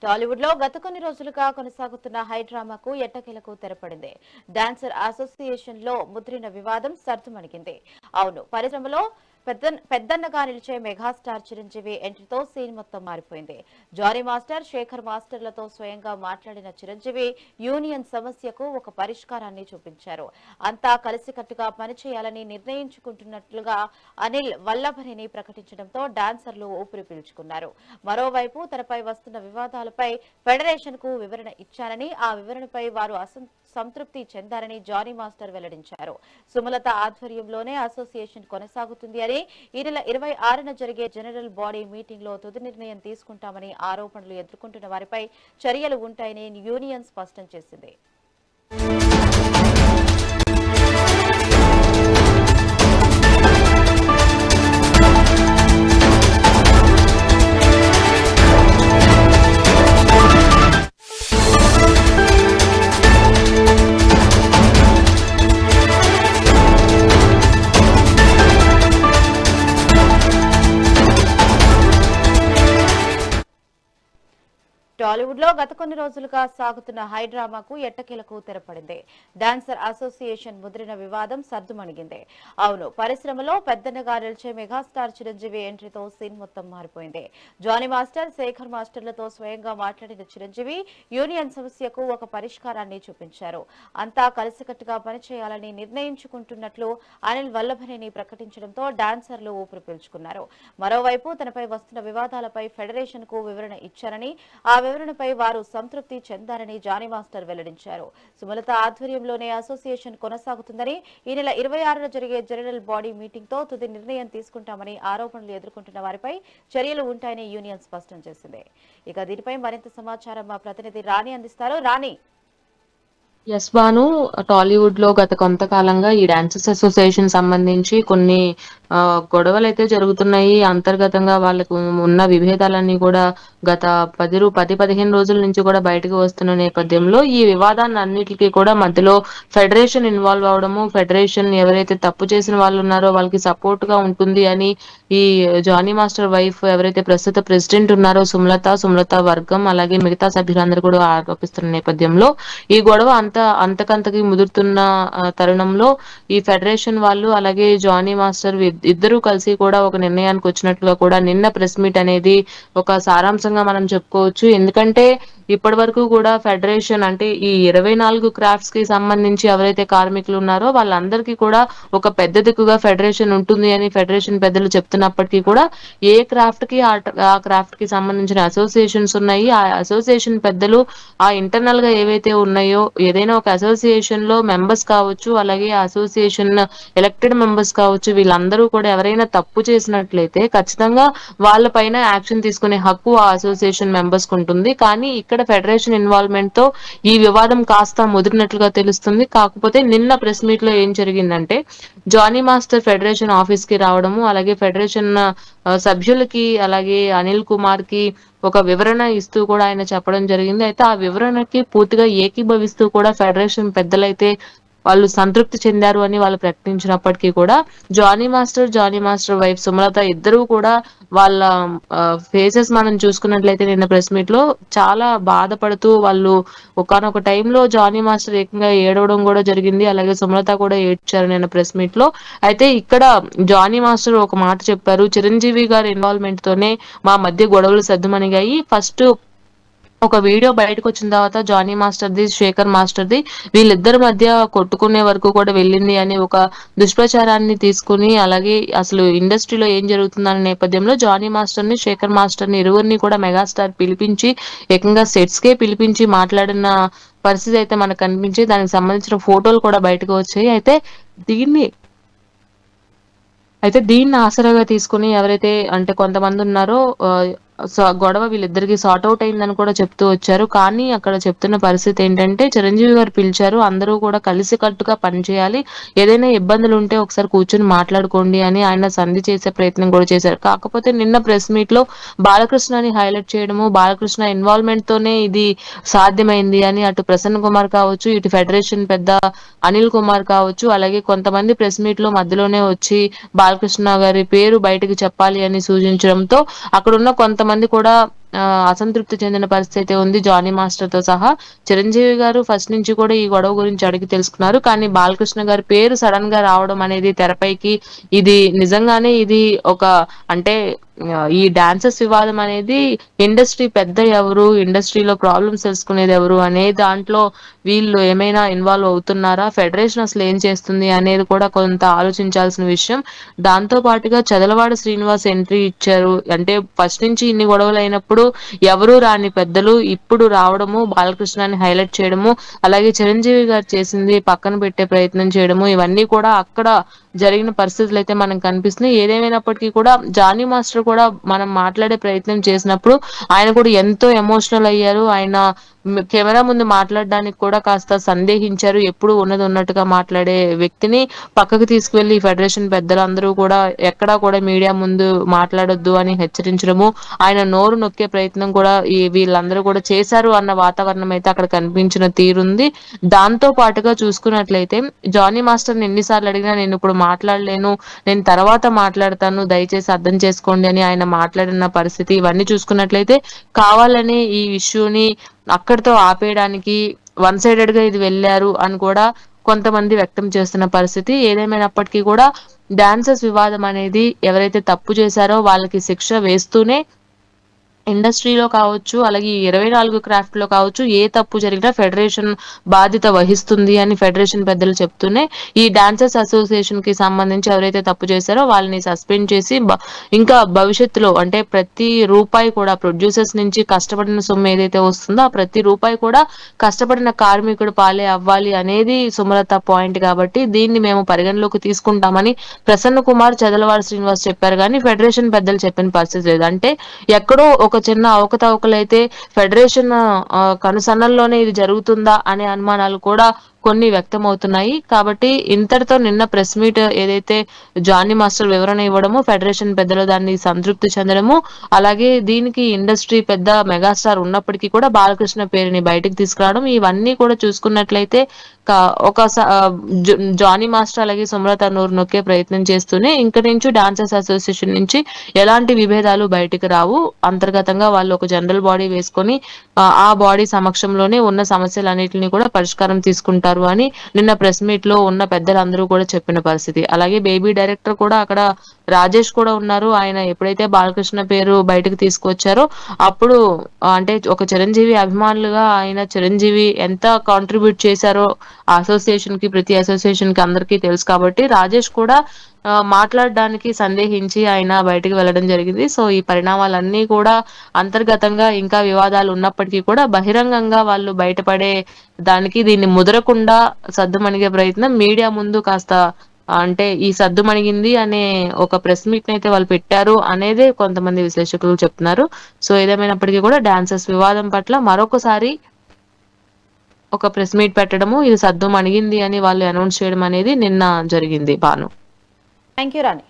టాలీవుడ్ లో గత కొన్ని రోజులుగా కొనసాగుతున్న హై డ్రామాకు ఎట్టకేలకు తెరపడింది. డాన్సర్ అసోసియేషన్ లో ముద్రిన వివాదం సర్దుమణిగింది. అవును, పరిశ్రమలో పెద్దన్నగా నిలిచే మెగాస్టార్ చిరంజీవి ఎంట్రీతో సీన్ మొత్తం మారిపోయింది. జానీ మాస్టర్, శేఖర్ మాస్టర్లతో స్వయంగా మాట్లాడిన చిరంజీవి యూనియన్ సమస్యకు ఒక పరిష్కారాన్ని చూపించారు. అంతా కలిసికట్టుగా పనిచేయాలని నిర్ణయించుకుంటున్నట్లుగా అనిల్ వల్లభనేని ప్రకటించడంతో డాన్సర్లు ఊపిరి పీల్చుకున్నారు. మరోవైపు తనపై వస్తున్న వివాదాలపై ఫెడరేషన్ కు వివరణ ఇచ్చారని, ఆ వివరణపై వారు సంతృప్తి చెందారని జానీ మాస్టర్ వెల్లడించారు. సుమలత ఆధ్వర్యంలోనే అసోసియేషన్ కొనసాగుతుంది అని, ఈ నెల 26న జరిగే జనరల్ బాడీ మీటింగ్ లో తుది నిర్ణయం తీసుకుంటామని, ఆరోపణలు ఎదుర్కొంటున్న వారిపై చర్యలు ఉంటాయని యూనియన్ స్పష్టం చేసింది. టాలీవుడ్ లో గత కొన్ని రోజులుగా సాగుతున్న హై డ్రామాకు ఎట్టకేలకు తెరపడింది. డాన్సర్ అసోసియేషన్ ముద్రిన వివాదం సర్దుమణిగింది. అవును, పరిశ్రమలో పెద్దన్నగా నిలిచే మెగాస్టార్ చిరంజీవి ఎంట్రీతో సీన్ మొత్తం మారిపోయింది. జానీ మాస్టర్, శేఖర్ మాస్టర్లతో స్వయంగా మాట్లాడిన చిరంజీవి యూనియన్ సమస్యకు ఒక పరిష్కారాన్ని చూపించారు. అంతా కలిసికట్టుగా పనిచేయాలని నిర్ణయించుకుంటున్నట్లు అనిల్ వల్లభనేని ప్రకటించడంతో డాన్సర్లు ఊపిరి పీల్చుకున్నారు. మరోవైపు తనపై వస్తున్న వివాదాలపై ఫెడరేషన్ కు వివరణ ఇచ్చారని, ఆ వివరణపై వారు సంతృప్తి చెందారని జానీ మాస్టర్ వెల్లడించారు. సుమలత ఆధ్వర్యంలోనే అసోసియేషన్ కొనసాగుతుందని, ఈ నెల 26న జరిగే జనరల్ బాడీ మీటింగ్ తో తుది నిర్ణయం తీసుకుంటామని, ఆరోపణలు ఎదుర్కొంటున్న వారిపై చర్యలు ఉంటాయని యూనియన్ స్పష్టం చేసింది. ఇక దీనిపై మరింత సమాచారం మా ప్రతినిధి రాణి అందిస్తారు. రాణి. యస్ భాను, టాలీవుడ్ లో గత కొంతకాలంగా ఈ డాన్సర్స్ అసోసియేషన్ సంబంధించి కొన్ని గొడవలైతే జరుగుతున్నాయి. అంతర్గతంగా వాళ్ళకు ఉన్న విభేదాలన్నీ కూడా గత 10-15 రోజుల నుంచి కూడా బయటకు వస్తున్న నేపథ్యంలో ఈ వివాదాన్ని అన్నిటికీ కూడా మధ్యలో ఫెడరేషన్ ఇన్వాల్వ్ అవడము, ఫెడరేషన్ ఎవరైతే తప్పు చేసిన వాళ్ళు ఉన్నారో వాళ్ళకి సపోర్ట్ గా ఉంటుంది అని ఈ జానీ మాస్టర్ వైఫ్ ఎవరైతే ప్రస్తుత ప్రెసిడెంట్ ఉన్నారో సుమలత వర్గం, అలాగే మిగతా సభ్యులందరూ కూడా ఆరోపిస్తున్న నేపథ్యంలో ఈ గొడవ అంతకంతకి ముదురుతున్న తరుణంలో ఈ ఫెడరేషన్ వాళ్ళు అలాగే జానీ మాస్టర్ ఇద్దరూ కలిసి కూడా ఒక నిర్ణయానికి వచ్చినట్లుగా కూడా నిన్న ప్రెస్ మీట్ అనేది ఒక సారాంశంగా మనం చెప్పుకోవచ్చు. ఎందుకంటే ఇప్పటి వరకు కూడా ఫెడరేషన్ అంటే ఈ 24 క్రాఫ్ట్స్ కి సంబంధించి ఎవరైతే కార్మికులు ఉన్నారో వాళ్ళందరికీ కూడా ఒక పెద్ద దిక్కుగా ఫెడరేషన్ ఉంటుంది అని ఫెడరేషన్ పెద్దలు చెప్తున్నప్పటికీ కూడా ఏ క్రాఫ్ట్ కి ఆ క్రాఫ్ట్ కి సంబంధించిన అసోసియేషన్స్ ఉన్నాయి. ఆ అసోసియేషన్ పెద్దలు ఆ ఇంటర్నల్ గా ఏవైతే ఉన్నాయో, ఏదైనా ఒక అసోసియేషన్ లో మెంబర్స్ కావచ్చు, అలాగే అసోసియేషన్ ఎలక్టెడ్ మెంబర్స్ కావచ్చు, వీళ్ళందరూ కూడా ఎవరైనా తప్పు చేసినట్లయితే ఖచ్చితంగా వాళ్ళ పైన యాక్షన్ తీసుకునే హక్కు ఆ అసోసియేషన్ మెంబర్స్ కు ఉంటుంది. కానీ ఇక్కడ ఫెడరేషన్ ఇన్వాల్వ్మెంట్ తో ఈ వివాదం కాస్త ముదిరినట్లుగా తెలుస్తుంది. కాకపోతే నిన్న ప్రెస్ మీట్ లో ఏం జరిగిందంటే జానీ మాస్టర్ ఫెడరేషన్ ఆఫీస్ కి రావడము, అలాగే ఫెడరేషన్ సభ్యులకి అలాగే అనిల్ కుమార్ కి ఒక వివరణ ఇస్తూ కూడా ఆయన చెప్పడం జరిగింది. అయితే ఆ వివరణకి పూర్తిగా ఏకీభవిస్తూ కూడా ఫెడరేషన్ పెద్దలైతే వాళ్ళు సంతృప్తి చెందారు అని వాళ్ళు ప్రకటించినప్పటికీ కూడా జానీ మాస్టర్ వైఫ్ సుమలత ఇద్దరూ కూడా వాళ్ళ ఫేసెస్ మనం చూసుకున్నట్లయితే నిన్న ప్రెస్ మీట్ లో చాలా బాధపడుతూ వాళ్ళు ఒకానొక టైంలో జానీ మాస్టర్ ఏకంగా ఏడవడం కూడా జరిగింది. అలాగే సుమలత కూడా ఏడ్చారు నిన్న ప్రెస్ మీట్ లో. అయితే ఇక్కడ జానీ మాస్టర్ ఒక మాట చెప్పారు, చిరంజీవి గారి ఇన్వాల్వ్మెంట్ తోనే మా మధ్య గొడవలు సద్దుమణిగాయి. ఫస్ట్ ఒక వీడియో బయటకు వచ్చిన తర్వాత జానీ మాస్టర్ది, శేఖర్ మాస్టర్ది వీళ్ళిద్దరి మధ్య కొట్టుకునే వరకు కూడా వెళ్ళింది అని ఒక దుష్ప్రచారాన్ని తీసుకుని, అలాగే అసలు ఇండస్ట్రీలో ఏం జరుగుతుందనే నేపథ్యంలో జానీ మాస్టర్ ని, శేఖర్ మాస్టర్ ని ఇరువురిని కూడా మెగాస్టార్ పిలిపించి ఏకంగా సెట్స్ కే పిలిపించి మాట్లాడిన పరిస్థితి అయితే మనకు కనిపించి దానికి సంబంధించిన ఫోటోలు కూడా బయటకు వచ్చాయి. దీన్ని దీన్ని ఆసరాగా తీసుకుని ఎవరైతే అంటే కొంతమంది ఉన్నారో గొడవ వీళ్ళిద్దరికి సార్ట్ అవుట్ అయిందని కూడా చెప్తూ వచ్చారు. కానీ అక్కడ చెప్తున్న పరిస్థితి ఏంటంటే చిరంజీవి గారు పిలిచారు, అందరూ కూడా కలిసికట్టుగా పనిచేయాలి, ఏదైనా ఇబ్బందులు ఉంటే ఒకసారి కూర్చుని మాట్లాడుకోండి అని ఆయన సంధి చేసే ప్రయత్నం కూడా చేశారు. కాకపోతే నిన్న ప్రెస్ మీట్ లో బాలకృష్ణని హైలైట్ చేయడము, బాలకృష్ణ ఇన్వాల్వ్మెంట్ తోనే ఇది సాధ్యమైంది అని అటు ప్రసన్న కుమార్ కావచ్చు, ఇటు ఫెడరేషన్ పెద్ద అనిల్ కుమార్ కావచ్చు, అలాగే కొంతమంది ప్రెస్ మీట్ లో మధ్యలోనే వచ్చి బాలకృష్ణ గారి పేరు బయటకు చెప్పాలి అని సూచించడంతో అక్కడున్న కొంతమంది కూడా అసంతృప్తి చెందిన పరిస్థితి అయితే ఉంది జానీ మాస్టర్ తో సహా. చిరంజీవి గారు ఫస్ట్ నుంచి కూడా ఈ గొడవ గురించి అడిగి తెలుసుకున్నారు. కానీ బాలకృష్ణ గారి పేరు సడన్ గా రావడం అనేది తెరపైకి, ఇది నిజంగానే ఇది ఒక అంటే ఈ డాన్సర్స్ వివాదం అనేది ఇండస్ట్రీ పెద్ద ఎవరు, ఇండస్ట్రీలో ప్రాబ్లమ్స్ తెలుసుకునేది ఎవరు అనే దాంట్లో వీళ్ళు ఏమైనా ఇన్వాల్వ్ అవుతున్నారా, ఫెడరేషన్ అసలు ఏం చేస్తుంది అనేది కూడా కొంత ఆలోచించాల్సిన విషయం. దాంతో పాటుగా చదలవాడ శ్రీనివాస్ ఎంట్రీ ఇచ్చారు. అంటే ఫస్ట్ నుంచి ఇన్ని గొడవలు అయినప్పుడు ఎవరు రాని పెద్దలు ఇప్పుడు రావడము, బాలకృష్ణని హైలైట్ చేయడము, అలాగే చిరంజీవి గారు చేసింది పక్కన పెట్టే ప్రయత్నం చేయడము, ఇవన్నీ కూడా అక్కడ జరిగిన పరిస్థితులు అయితే మనకు కనిపిస్తున్నాయి. ఏదేమైనప్పటికీ కూడా జానీ మాస్టర్ కూడా మనం మాట్లాడే ప్రయత్నం చేసినప్పుడు ఆయన కూడా ఎంతో ఎమోషనల్ అయ్యారు. ఆయన కెమెరా ముందు మాట్లాడడానికి కూడా కాస్త సందేహించారు. ఎప్పుడు ఉన్నది ఉన్నట్టుగా మాట్లాడే వ్యక్తిని పక్కకు తీసుకువెళ్లి ఫెడరేషన్ పెద్దలందరూ కూడా ఎక్కడా కూడా మీడియా ముందు మాట్లాడొద్దు అని హెచ్చరించడము, ఆయన నోరు నొక్కే ప్రయత్నం కూడా వీళ్ళందరూ కూడా చేశారు అన్న వాతావరణం అయితే అక్కడ కనిపించిన తీరుంది. దాంతో పాటుగా చూసుకున్నట్లయితే జానీ మాస్టర్ ఎన్నిసార్లు అడిగినా నేను ఇప్పుడు మాట్లాడలేను, నేను తర్వాత మాట్లాడతాను, దయచేసి అర్థం చేసుకోండి అని ఆయన మాట్లాడిన పరిస్థితి, ఇవన్నీ చూసుకున్నట్లయితే కావాలని ఈ ఇష్యూని అక్కడితో ఆపేయడానికి వన్ సైడెడ్ గా ఇది వెళ్ళారు అని కూడా కొంతమంది వ్యక్తం చేస్తున్న పరిస్థితి. ఏదేమైనప్పటికీ కూడా డాన్సర్స్ వివాదం అనేది ఎవరైతే తప్పు చేశారో వాళ్ళకి శిక్ష వేస్తూనే ఇండస్ట్రీలో కావచ్చు, అలాగే ఈ 24 క్రాఫ్ట్ లో కావచ్చు, ఏ తప్పు జరిగినా ఫెడరేషన్ బాధ్యత వహిస్తుంది అని ఫెడరేషన్ పెద్దలు చెప్తూనే ఈ డాన్సర్స్ అసోసియేషన్ కి సంబంధించి ఎవరైతే తప్పు చేశారో వాళ్ళని సస్పెండ్ చేసి ఇంకా భవిష్యత్తులో అంటే ప్రతి రూపాయి కూడా ప్రొడ్యూసర్స్ నుంచి కష్టపడిన సొమ్ము ఏదైతే వస్తుందో ఆ ప్రతి రూపాయి కూడా కష్టపడిన కార్మికుడు పాలే అవ్వాలి అనేది సుమలత పాయింట్. కాబట్టి దీన్ని మేము పరిగణలోకి తీసుకుంటామని ప్రసన్న కుమార్, చదలవాడ శ్రీనివాస్ చెప్పారు. కానీ ఫెడరేషన్ పెద్దలు చెప్పిన పరిస్థితి లేదు. అంటే ఎక్కడో ఒక చిన్న అవకతవకలైతే ఫెడరేషన్ కనుసన్నల్లోనే ఇది జరుగుతుందా అనే అనుమానాలు కూడా కొన్ని వ్యక్తమవుతున్నాయి. కాబట్టి ఇంతటితో నిన్న ప్రెస్ మీట్ ఏదైతే జానీ మాస్టర్ వివరణ ఇవ్వడము, ఫెడరేషన్ పెద్దలు దాన్ని సంతృప్తి చెందడము, అలాగే దీనికి ఇండస్ట్రీ పెద్ద మెగాస్టార్ ఉన్నప్పటికీ కూడా బాలకృష్ణ పేరుని బయటకు తీసుకురావడం, ఇవన్నీ కూడా చూసుకున్నట్లయితే ఒక జానీ మాస్టర్ అలాగే సుమలత నోరు నొక్కే ప్రయత్నం చేస్తూనే ఇంక నుంచి డాన్సర్స్ అసోసియేషన్ నుంచి ఎలాంటి విభేదాలు బయటకు రావు. అంతర్గతంగా వాళ్ళు ఒక జనరల్ బాడీ వేసుకొని ఆ బాడీ సమక్షంలోనే ఉన్న సమస్యలన్నిటిని కూడా పరిష్కారం తీసుకుంటారు అని నిన్న ప్రెస్ మీట్ లో ఉన్న పెద్దలందరూ కూడా చెప్పిన పరిస్థితి. అలాగే బేబీ డైరెక్టర్ కూడా అక్కడ రాజేష్ కూడా ఉన్నారు. ఆయన ఎప్పుడైతే బాలకృష్ణ పేరు బయటకు తీసుకొచ్చారో అప్పుడు అంటే ఒక చిరంజీవి అభిమానులుగా ఆయన చిరంజీవి ఎంత కాంట్రిబ్యూట్ చేశారో అసోసియేషన్ కి, ప్రతి అసోసియేషన్ కి అందరికీ తెలుసు. కాబట్టి రాజేష్ కూడా మాట్లాడడానికి సందేహించి ఆయన బయటకు వెళ్ళడం జరిగింది. సో ఈ పరిణామాలన్నీ కూడా అంతర్గతంగా ఇంకా వివాదాలు ఉన్నప్పటికీ కూడా బహిరంగంగా వాళ్ళు బయటపడే దానికి దీన్ని ముదరకుండా సద్దుమణిగే ప్రయత్నం మీడియా ముందు కాస్త అంటే ఈ సద్దుమణిగింది అనే ఒక ప్రెస్ మీట్ అయితే వాళ్ళు పెట్టారు అనేదే కొంతమంది విశ్లేషకులు చెప్తున్నారు. సో ఏదేమైనప్పటికీ కూడా డాన్సర్స్ వివాదం పట్ల మరొకసారి ఒక ప్రెస్ మీట్ పెట్టడము, ఇది సద్దుమణిగింది అని వాళ్ళు అనౌన్స్ చేయడం అనేది నిన్న జరిగింది. భాను. Thank you Rani.